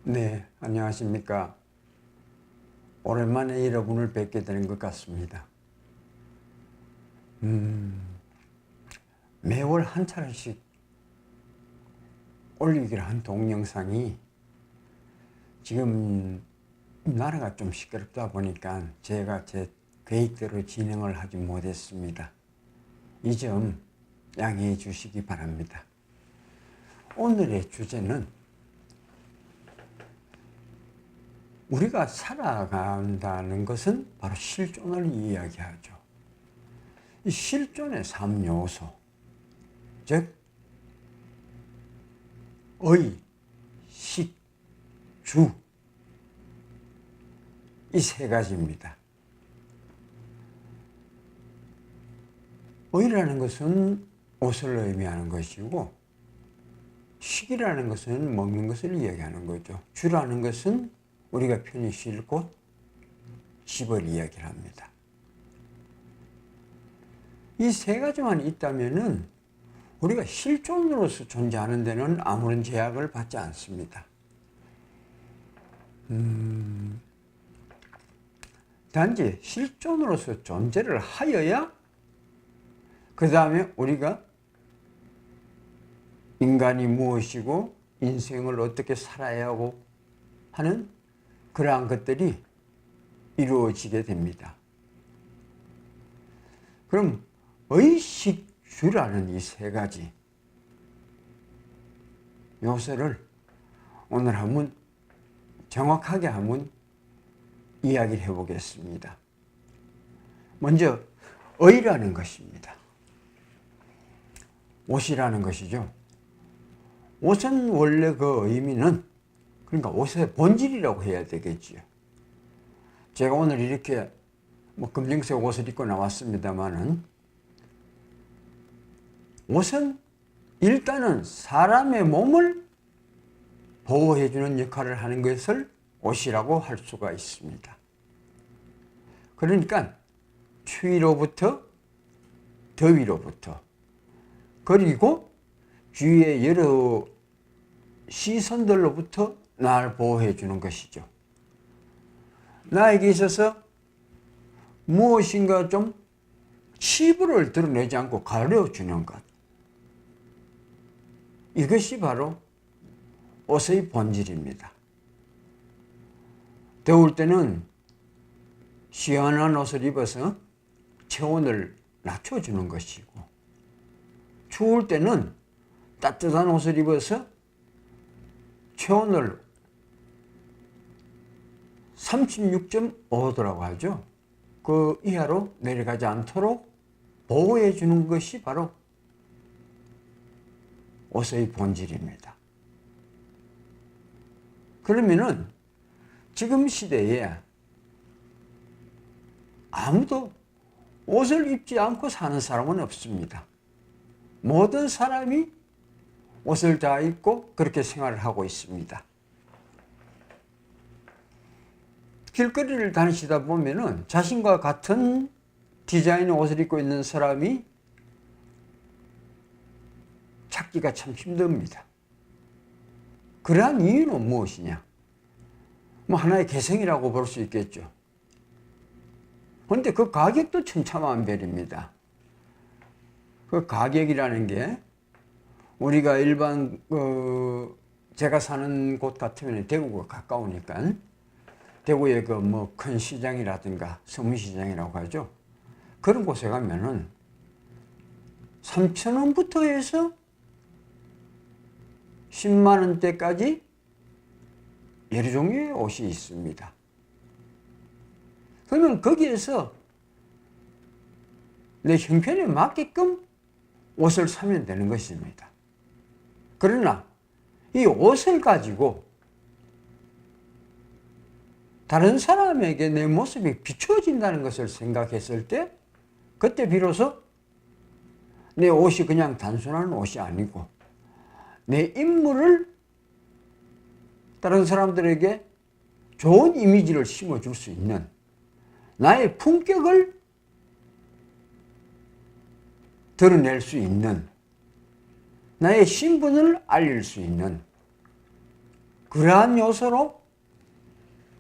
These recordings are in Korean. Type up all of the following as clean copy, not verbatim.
네, 안녕하십니까. 오랜만에 여러분을 뵙게 되는 것 같습니다. 매월 한 차례씩 올리기로 한 동영상이 지금 나라가 좀 시끄럽다 보니까 제가 제 계획대로 진행을 하지 못했습니다. 이 점 양해해 주시기 바랍니다. 오늘의 주제는 우리가 살아간다는 것은 바로 실존을 이야기하죠. 이 실존의 3요소, 즉 의, 식, 주, 이 세 가지입니다. 의라는 것은 옷을 의미하는 것이고, 식이라는 것은 먹는 것을 이야기하는 거죠. 주라는 것은 우리가 편히 쉴 곳, 집을 이야기를 합니다. 이 세 가지만 있다면은 우리가 실존으로서 존재하는 데는 아무런 제약을 받지 않습니다. 단지 실존으로서 존재를 하여야 그 다음에 우리가 인간이 무엇이고 인생을 어떻게 살아야 하고 하는 그러한 것들이 이루어지게 됩니다. 그럼 의식주라는 이 세 가지 요소를 오늘 한번 정확하게 한번 이야기를 해보겠습니다. 먼저 의라는 것입니다. 옷이라는 것이죠. 옷은 원래 그 의미는 그러니까 옷의 본질이라고 해야 되겠지요. 제가 오늘 이렇게 검정색 옷을 입고 나왔습니다만은 옷은 일단은 사람의 몸을 보호해주는 역할을 하는 것을 옷이라고 할 수가 있습니다. 그러니까 추위로부터 더위로부터 그리고 주위의 여러 시선들로부터 나를 보호해 주는 것이죠. 나에게 있어서 무엇인가 좀 치부를 드러내지 않고 가려주는 것. 이것이 바로 옷의 본질입니다. 더울 때는 시원한 옷을 입어서 체온을 낮춰주는 것이고, 추울 때는 따뜻한 옷을 입어서 체온을 36.5도라고 하죠. 그 이하로 내려가지 않도록 보호해 주는 것이 바로 옷의 본질입니다. 그러면은 지금 시대에 아무도 옷을 입지 않고 사는 사람은 없습니다. 모든 사람이 옷을 다 입고 그렇게 생활을 하고 있습니다. 길거리를 다니시다 보면은 자신과 같은 디자인의 옷을 입고 있는 사람이 찾기가 참 힘듭니다. 그러한 이유는 무엇이냐? 하나의 개성이라고 볼 수 있겠죠. 그런데 그 가격도 천차만별입니다. 그 가격이라는 게 우리가 일반 제가 사는 곳 같으면 대구가 가까우니까 대구의 그 큰 시장이라든가 서문시장이라고 하죠. 그런 곳에 가면은 3,000원부터 해서 10만 원대까지 여러 종류의 옷이 있습니다. 그러면 거기에서 내 형편에 맞게끔 옷을 사면 되는 것입니다. 그러나 이 옷을 가지고 다른 사람에게 내 모습이 비추어진다는 것을 생각했을 때 그때 비로소 내 옷이 그냥 단순한 옷이 아니고 내 인물을 다른 사람들에게 좋은 이미지를 심어줄 수 있는 나의 품격을 드러낼 수 있는 나의 신분을 알릴 수 있는 그러한 요소로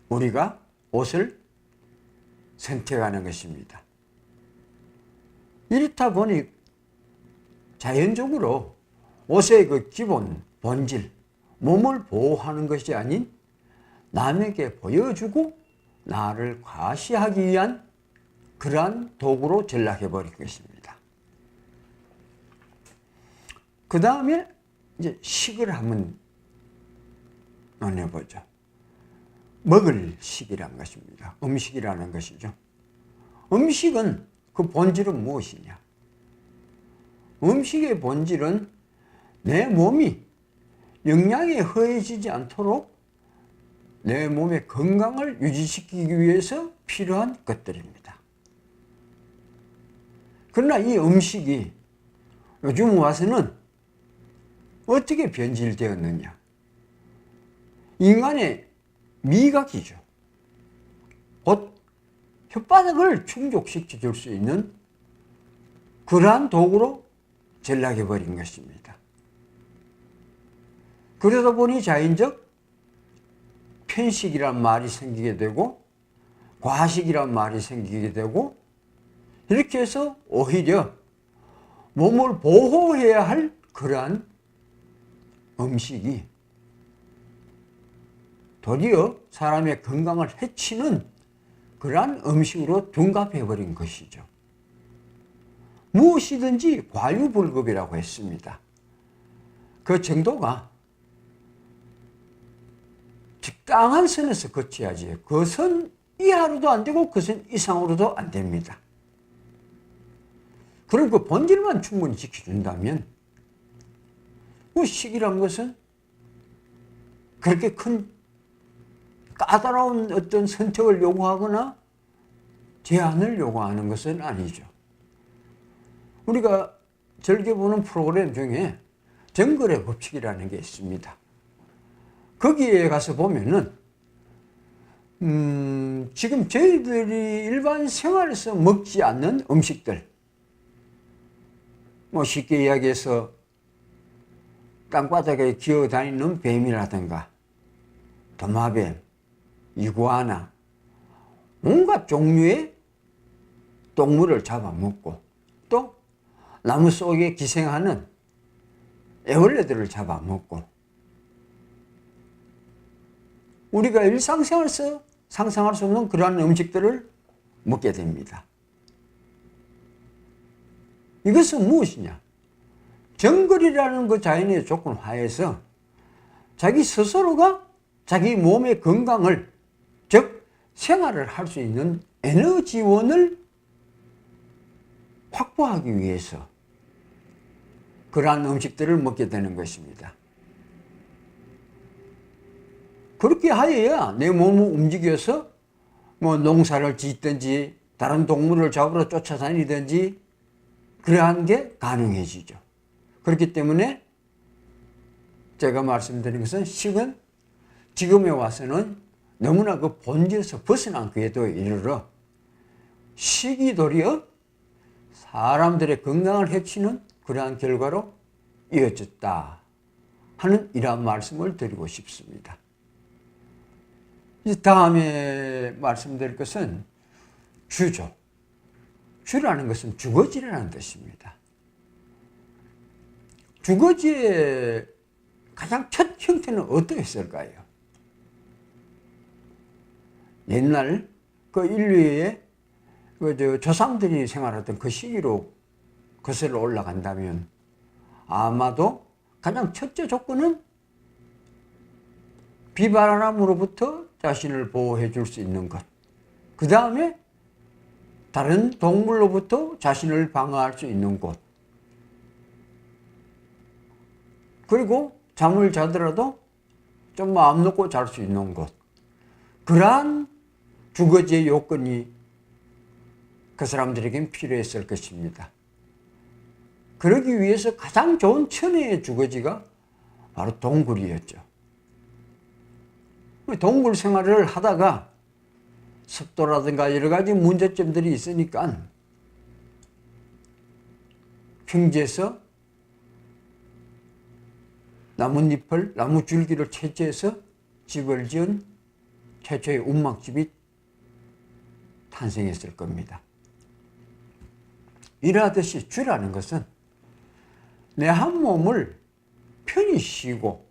우리가 옷을 선택하는 것입니다. 이렇다 보니 자연적으로 옷의 그 기본 본질, 몸을 보호하는 것이 아닌 남에게 보여주고 나를 과시하기 위한 그러한 도구로 전락해버린 것입니다. 그 다음에 이제 식을 한번 논해보죠. 먹을 식이란 것입니다. 음식이라는 것이죠. 음식은 그 본질은 무엇이냐? 음식의 본질은 내 몸이 영양에 허해지지 않도록 내 몸의 건강을 유지시키기 위해서 필요한 것들입니다. 그러나 이 음식이 요즘 와서는 어떻게 변질되었느냐? 인간의 미각이죠. 곧 혓바닥을 충족시켜 줄 수 있는 그러한 도구로 전락해버린 것입니다. 그러다 보니 자연적 편식이란 말이 생기게 되고 과식이란 말이 생기게 되고 이렇게 해서 오히려 몸을 보호해야 할 그러한 음식이 도리어 사람의 건강을 해치는 그러한 음식으로 둔갑해버린 것이죠. 무엇이든지 과유불급이라고 했습니다. 그 정도가 적당한 선에서 거쳐야지 그 선 이하로도 안 되고 그 선 이상으로도 안 됩니다. 그럼 그 본질만 충분히 지켜준다면 그 식이란 것은 그렇게 큰 까다로운 어떤 선택을 요구하거나 제한을 요구하는 것은 아니죠. 우리가 즐겨보는 프로그램 중에 정글의 법칙이라는 게 있습니다. 거기에 가서 보면은 지금 저희들이 일반 생활에서 먹지 않는 음식들, 뭐 쉽게 이야기해서 땅바닥에 기어다니는 뱀이라든가 도마뱀, 이구아나, 온갖 종류의 동물을 잡아먹고 또 나무 속에 기생하는 애벌레들을 잡아먹고 우리가 일상생활에서 상상할 수 없는 그러한 음식들을 먹게 됩니다. 이것은 무엇이냐? 정글이라는 그 자연의 조건 하에서 자기 스스로가 자기 몸의 건강을, 즉 생활을 할 수 있는 에너지원을 확보하기 위해서 그러한 음식들을 먹게 되는 것입니다. 그렇게 하여야 내 몸을 움직여서 뭐 농사를 짓든지 다른 동물을 잡으러 쫓아다니든지 그러한 게 가능해지죠. 그렇기 때문에 제가 말씀드린 것은 식은 지금에 와서는 너무나 그 본질에서 벗어난 궤도에 이르러 식이 도리어 사람들의 건강을 해치는 그러한 결과로 이어졌다 하는 이러한 말씀을 드리고 싶습니다. 이제 다음에 말씀드릴 것은 주죠. 주라는 것은 주거지라는 뜻입니다. 주거지의 가장 첫 형태는 어떠했을까요? 옛날 그 인류의 그 조상들이 생활하던 그 시기로 거슬러 올라간다면 아마도 가장 첫째 조건은 비바람으로부터 자신을 보호해 줄 수 있는 것. 그 다음에 다른 동물로부터 자신을 방어할 수 있는 곳. 그리고 잠을 자더라도 좀 마음 놓고 잘 수 있는 곳. 그러한 주거지의 요건이 그 사람들에겐 필요했을 것입니다. 그러기 위해서 가장 좋은 천혜의 주거지가 바로 동굴이었죠. 동굴 생활을 하다가 습도라든가 여러 가지 문제점들이 있으니까 평지에서 나뭇잎을, 나무 줄기를 채취해서 집을 지은 최초의 운막집이 탄생했을 겁니다. 이러하듯이 주라는 것은 내 한 몸을 편히 쉬고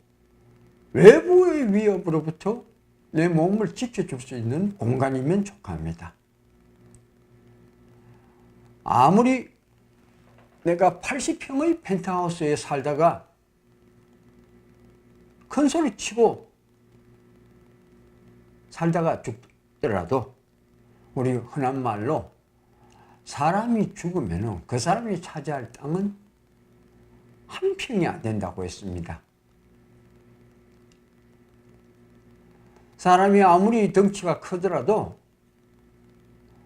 외부의 위협으로부터 내 몸을 지켜줄 수 있는 공간이면 족합니다. 아무리 내가 80평의 펜트하우스에 살다가 큰 소리 치고 살다가 죽더라도 우리 흔한 말로 사람이 죽으면 그 사람이 차지할 땅은 한 평이 안 된다고 했습니다. 사람이 아무리 덩치가 크더라도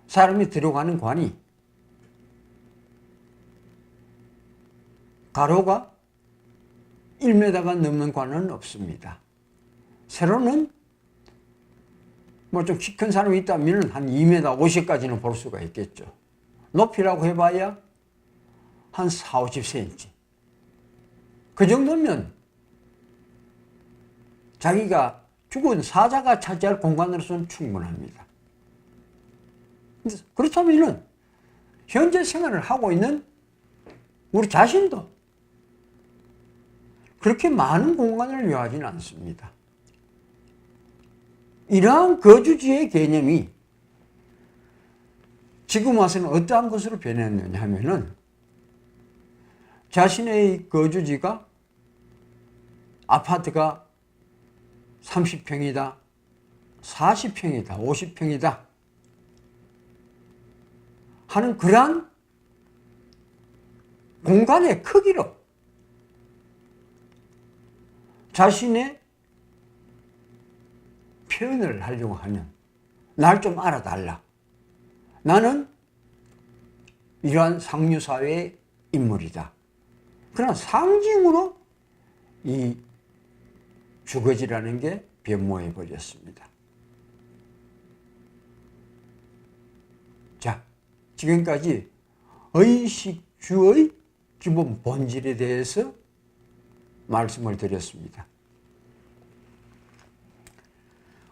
사람이 들어가는 관이 가로가 1m가 넘는 관은 없습니다. 세로는 뭐 좀 키 큰 사람이 있다면 한 2m 50까지는 볼 수가 있겠죠. 높이라고 해봐야 한 4, 50cm. 그 정도면 자기가 죽은 사자가 차지할 공간으로서는 충분합니다. 그렇다면 현재 생활을 하고 있는 우리 자신도 그렇게 많은 공간을 요하지는 않습니다. 이러한 거주지의 개념이 지금 와서는 어떠한 것으로 변했느냐 하면은 자신의 거주지가 아파트가 30평이다, 40평이다, 50평이다 하는 그러한 공간의 크기로 자신의 표현을 하려고 하면 날 좀 알아달라. 나는 이러한 상류사회의 인물이다. 그러나 상징으로 이 주거지라는 게 변모해 버렸습니다. 자, 지금까지 의식주의 기본 본질에 대해서 말씀을 드렸습니다.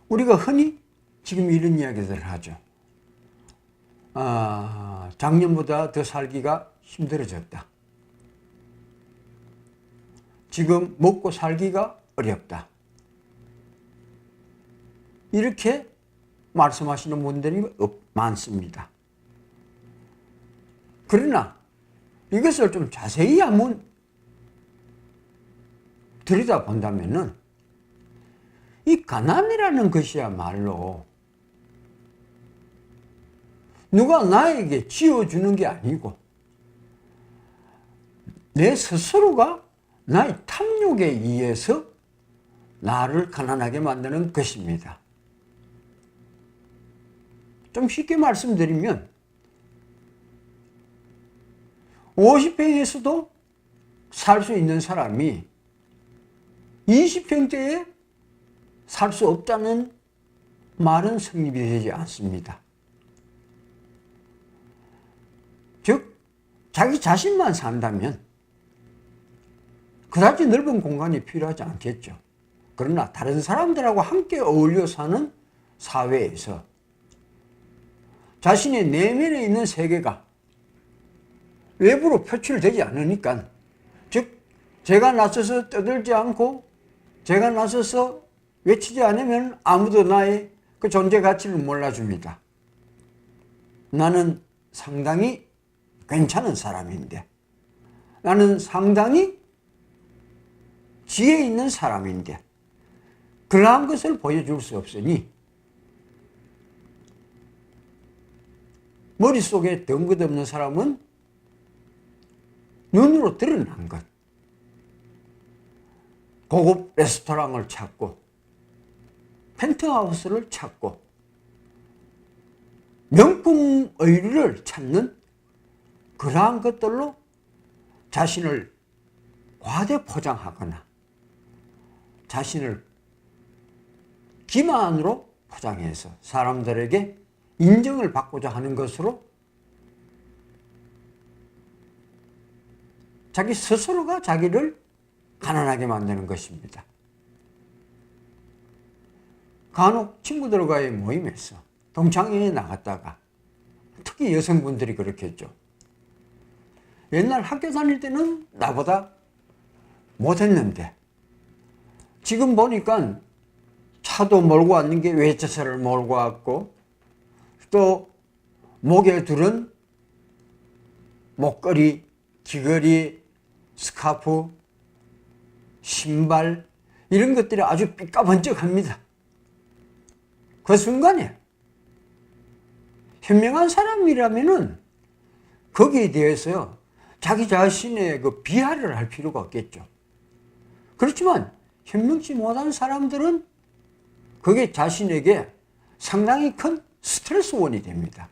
우리가 흔히 지금 이런 이야기들을 하죠. 작년보다 더 살기가 힘들어졌다. 지금 먹고 살기가 어렵다. 이렇게 말씀하시는 분들이 많습니다. 그러나 이것을 좀 자세히 한번 들여다본다면은 이 가난이라는 것이야말로 누가 나에게 지어주는 게 아니고 내 스스로가 나의 탐욕에 의해서 나를 가난하게 만드는 것입니다. 좀 쉽게 말씀드리면 50평에서도 살 수 있는 사람이 20평대에 살 수 없다는 말은 성립이 되지 않습니다. 즉 자기 자신만 산다면 그다지 넓은 공간이 필요하지 않겠죠. 그러나 다른 사람들하고 함께 어울려 사는 사회에서 자신의 내면에 있는 세계가 외부로 표출되지 않으니까, 즉 제가 나서서 떠들지 않고 제가 나서서 외치지 않으면 아무도 나의 그 존재 가치를 몰라줍니다. 나는 상당히 괜찮은 사람인데, 나는 상당히 지혜 있는 사람인데 그러한 것을 보여줄 수 없으니 머릿속에 덩긋 없는 사람은 눈으로 드러난 것, 고급 레스토랑을 찾고 펜트하우스를 찾고 명품 의류를 찾는 그러한 것들로 자신을 과대 포장하거나 자신을 기만으로 포장해서 사람들에게 인정을 받고자 하는 것으로 자기 스스로가 자기를 가난하게 만드는 것입니다. 간혹 친구들과의 모임에서 동창회에 나갔다가 특히 여성분들이 그렇겠죠. 옛날 학교 다닐 때는 나보다 못했는데 지금 보니까 차도 몰고 왔는 게 외제차를 몰고 왔고 또 목에 두른 목걸이, 귀걸이, 스카프, 신발 이런 것들이 아주 삐까번쩍합니다. 그 순간에 현명한 사람이라면은 거기에 대해서 자기 자신의 그 비하를 할 필요가 없겠죠. 그렇지만 현명치 못한 사람들은 그게 자신에게 상당히 큰 스트레스원이 됩니다.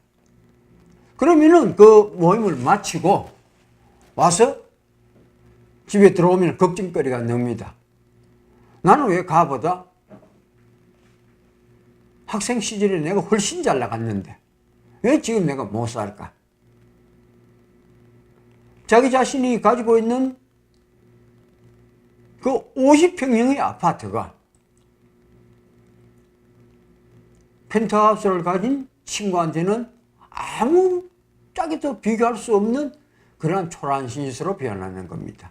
그러면은 그 모임을 마치고 와서 집에 들어오면 걱정거리가 늡니다. 나는 왜 가보다 학생 시절에 내가 훨씬 잘 나갔는데 왜 지금 내가 못 살까? 자기 자신이 가지고 있는 그 50평형의 아파트가 펜트하우스를 가진 친구한테는 아무 짝에도 비교할 수 없는 그러한 초라한 신세로 변하는 겁니다.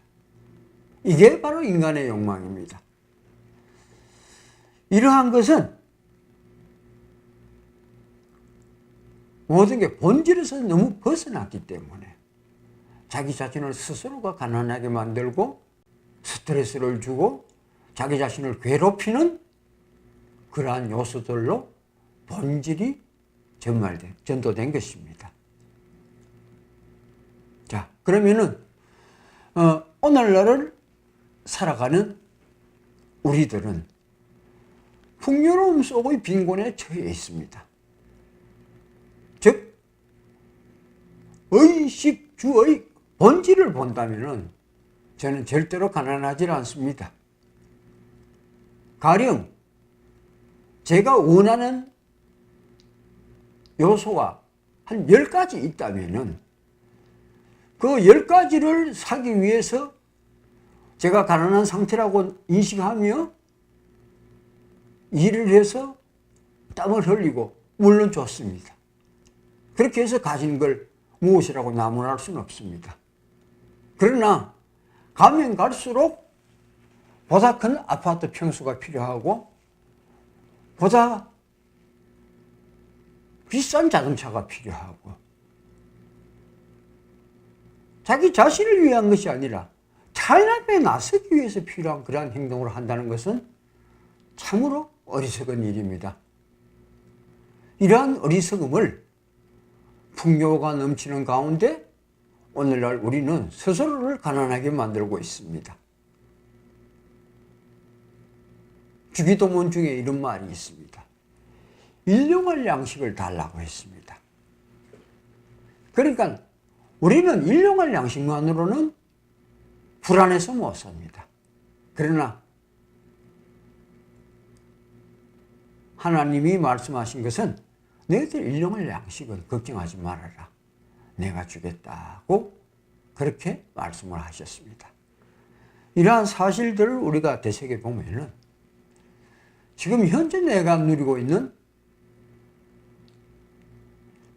이게 바로 인간의 욕망입니다. 이러한 것은 모든 게 본질에서 너무 벗어났기 때문에 자기 자신을 스스로가 가난하게 만들고 스트레스를 주고 자기 자신을 괴롭히는 그러한 요소들로 본질이 전도된 것입니다. 자, 그러면은 오늘날을 살아가는 우리들은 풍요로움 속의 빈곤에 처해 있습니다. 즉 의식주의 본질을 본다면은 저는 절대로 가난하지 않습니다. 가령 제가 원하는 요소가 한 10가지 있다면은 그 10가지를 사기 위해서 제가 가난한 상태라고 인식하며 일을 해서 땀을 흘리고 물론 좋습니다. 그렇게 해서 가진 걸 무엇이라고 나무랄 수는 없습니다. 그러나 가면 갈수록 보다 큰 아파트 평수가 필요하고 보다 비싼 자동차가 필요하고 자기 자신을 위한 것이 아니라 찬란에 나서기 위해서 필요한 그러한 행동을 한다는 것은 참으로 어리석은 일입니다. 이러한 어리석음을 풍요가 넘치는 가운데 오늘날 우리는 스스로를 가난하게 만들고 있습니다. 주기도문 중에 이런 말이 있습니다. 일용할 양식을 달라고 했습니다. 그러니까 우리는 일용할 양식만으로는 불안해서 못 삽니다. 그러나 하나님이 말씀하신 것은 너희들 일용할 양식은 걱정하지 말아라. 내가 주겠다고 그렇게 말씀을 하셨습니다. 이러한 사실들을 우리가 되새겨보면은 지금 현재 내가 누리고 있는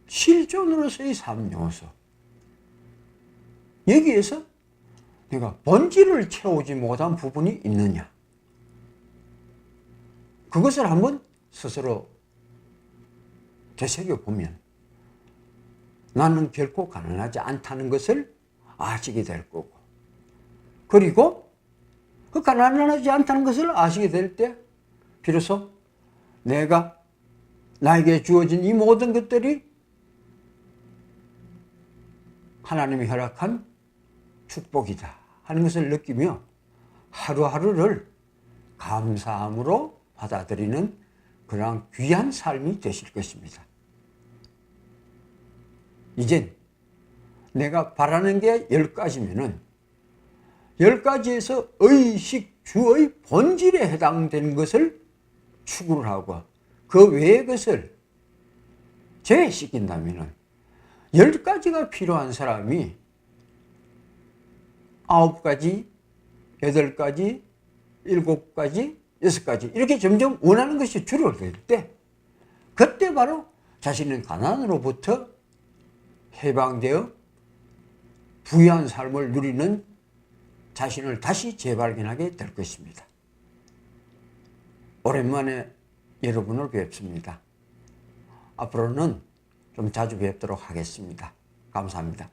실존으로서의 삶 요소, 여기에서 내가 본질을 채우지 못한 부분이 있느냐, 그것을 한번 스스로 되새겨보면 나는 결코 가난하지 않다는 것을 아시게 될 거고, 그리고 그 가난하지 않다는 것을 아시게 될 때 비로소 내가 나에게 주어진 이 모든 것들이 하나님이 허락한 축복이다 하는 것을 느끼며 하루하루를 감사함으로 받아들이는 그러한 귀한 삶이 되실 것입니다. 이젠 내가 바라는 게 10가지면은 10가지에서 의식 주의 본질에 해당되는 것을 추구를 하고 그 외의 것을 제외시킨다면은 10가지가 필요한 사람이 9가지, 8가지, 7가지, 6가지 이렇게 점점 원하는 것이 줄어들 때 그때 바로 자신은 가난으로부터 해방되어 부유한 삶을 누리는 자신을 다시 재발견하게 될 것입니다. 오랜만에 여러분을 뵙습니다. 앞으로는 좀 자주 뵙도록 하겠습니다. 감사합니다.